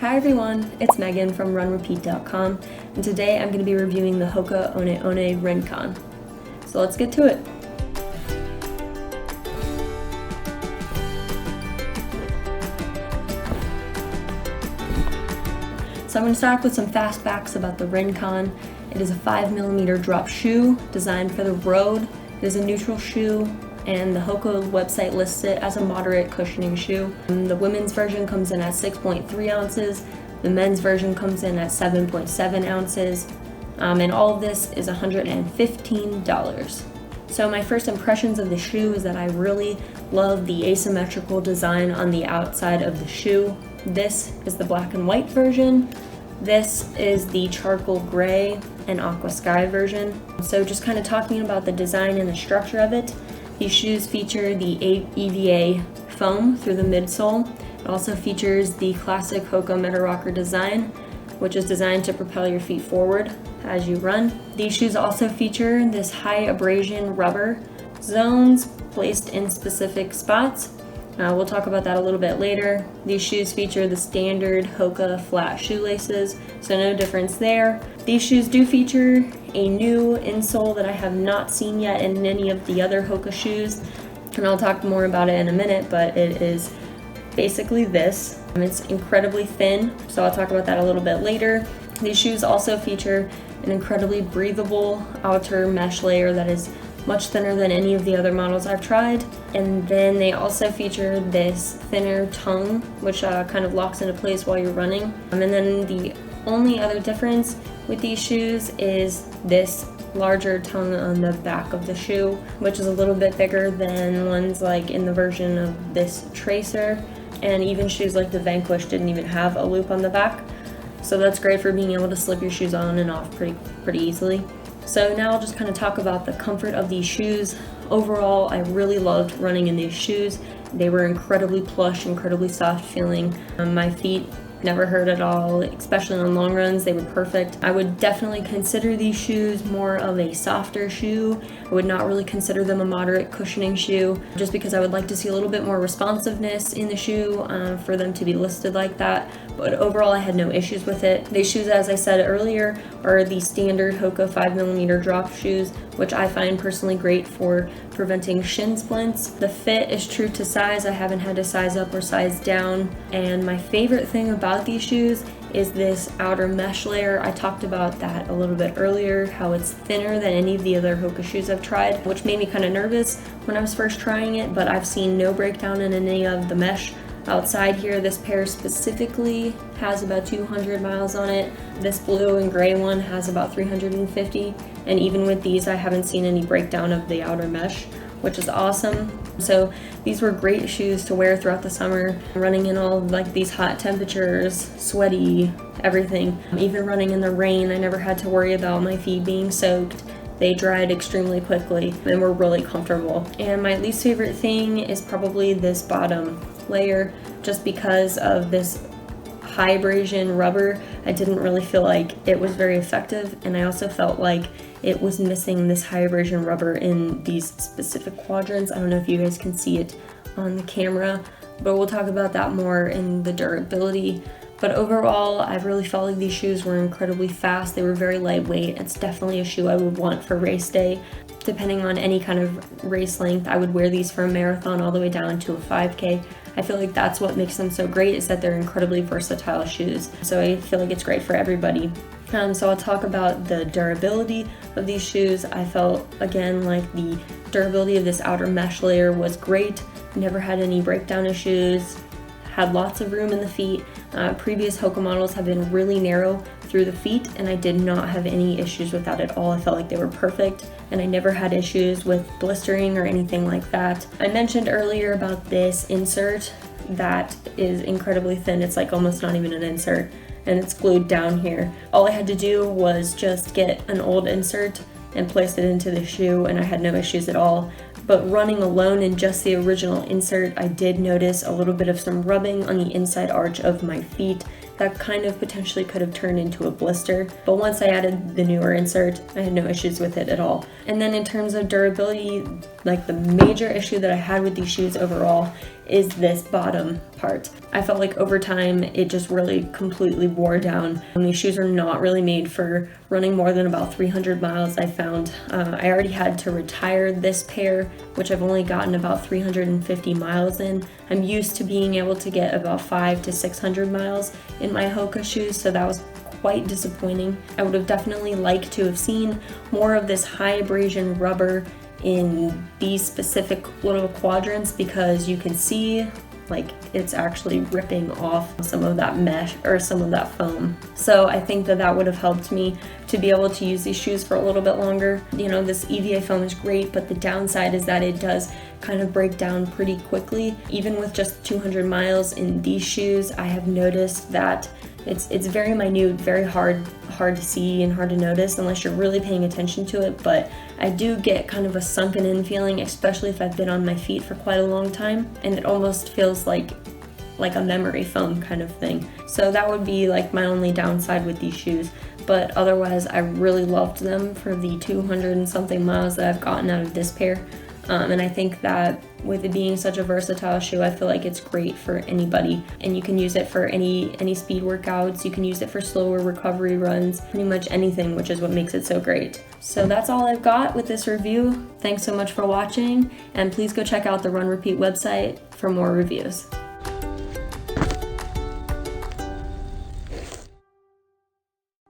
Hi everyone, it's Megan from RunRepeat.com, and today I'm going to be reviewing the Hoka One One Rincon. So let's get to it. So I'm going to start off with some fast facts about the Rincon. It is a 5mm drop shoe designed for the road. It is a neutral shoe, and the Hoka website lists it as a moderate cushioning shoe. The women's version comes in at 6.3 ounces. The men's version comes in at 7.7 ounces. And all of this is $115. So my first impressions of the shoe is that I really love the asymmetrical design on the outside of the shoe. This is the black and white version. This is the charcoal gray and aqua sky version. So just kind of talking about the design and the structure of it, these shoes feature the EVA foam through the midsole. It also features the classic Hoka Meta Rocker design, which is designed to propel your feet forward as you run. These shoes also feature this high abrasion rubber zones placed in specific spots. We'll talk about that a little bit later. These shoes feature the standard Hoka flat shoelaces, so no difference there. These shoes do feature a new insole that I have not seen yet in any of the other Hoka shoes, and I'll talk more about it in a minute, but it is basically this. It's incredibly thin, so I'll talk about that a little bit later. These shoes also feature an incredibly breathable outer mesh layer that is much thinner than any of the other models I've tried. And then they also feature this thinner tongue, which kind of locks into place while you're running. And then the only other difference with these shoes is this larger tongue on the back of the shoe, which is a little bit bigger than ones like in the version of this Tracer. And even shoes like the Vanquish didn't even have a loop on the back. So that's great for being able to slip your shoes on and off pretty easily. So now I'll just kind of talk about the comfort of these shoes. Overall, I really loved running in these shoes. They were incredibly plush, incredibly soft feeling. My feet never hurt at all, especially on long runs. They were perfect. I would definitely consider these shoes more of a softer shoe. I would not really consider them a moderate cushioning shoe, just because I would like to see a little bit more responsiveness in the shoe for them to be listed like that. But overall, I had no issues with it. These shoes, as I said earlier, are the standard Hoka 5mm drop shoes, which I find personally great for preventing shin splints. The fit is true to size. I haven't had to size up or size down. And my favorite thing about these shoes is this outer mesh layer. I talked about that a little bit earlier, how it's thinner than any of the other Hoka shoes I've tried, which made me kind of nervous when I was first trying it, but I've seen no breakdown in any of the mesh outside here. This pair specifically has about 200 miles on it. This blue and gray one has about 350, and even with these I haven't seen any breakdown of the outer mesh, which is awesome. So these were great shoes to wear throughout the summer, running in all like these hot temperatures, sweaty, everything. Even running in the rain, I never had to worry about my feet being soaked. They dried extremely quickly and were really comfortable. And my least favorite thing is probably this bottom layer, just because of this high abrasion rubber. I didn't really feel like it was very effective, and I also felt like it was missing this high abrasion rubber in these specific quadrants. I don't know if you guys can see it on the camera, but we'll talk about that more in the durability. But overall, I really felt like these shoes were incredibly fast. They were very lightweight. It's definitely a shoe I would want for race day. Depending on any kind of race length, I would wear these for a marathon all the way down to a 5K. I feel like that's what makes them so great, is that they're incredibly versatile shoes. So I feel like it's great for everybody. So I'll talk about the durability of these shoes. I felt, again, like the durability of this outer mesh layer was great. Never had any breakdown issues. Had lots of room in the feet. Previous Hoka models have been really narrow through the feet, and I did not have any issues with that at all. I felt like they were perfect, and I never had issues with blistering or anything like that. I mentioned earlier about this insert that is incredibly thin. It's like almost not even an insert, and it's glued down here. All I had to do was just get an old insert and place it into the shoe, and I had no issues at all. But running alone in just the original insert, I did notice a little bit of some rubbing on the inside arch of my feet. That kind of potentially could have turned into a blister. But once I added the newer insert, I had no issues with it at all. And then in terms of durability, like the major issue that I had with these shoes overall is this bottom part. I felt like over time it just really completely wore down. And these shoes are not really made for running more than about 300 miles, I found. I already had to retire this pair, which I've only gotten about 350 miles in. I'm used to being able to get about 500 to 600 miles in my Hoka shoes, so that was quite disappointing. I would have definitely liked to have seen more of this high abrasion rubber in these specific little quadrants, because you can see like it's actually ripping off some of that mesh or some of that foam. So I think that that would have helped me to be able to use these shoes for a little bit longer. You know, this EVA foam is great, but the downside is that it does kind of break down pretty quickly. Even with just 200 miles in these shoes, I have noticed that it's very minute, very hard to see and hard to notice unless you're really paying attention to it. But I do get kind of a sunken in feeling, especially if I've been on my feet for quite a long time, and it almost feels like a memory foam kind of thing. So that would be like my only downside with these shoes. But otherwise, I really loved them for the 200 and something miles that I've gotten out of this pair. And I think that with it being such a versatile shoe, I feel like it's great for anybody. And you can use it for any speed workouts. You can use it for slower recovery runs, pretty much anything, which is what makes it so great. So that's all I've got with this review. Thanks so much for watching, and please go check out the Run Repeat website for more reviews.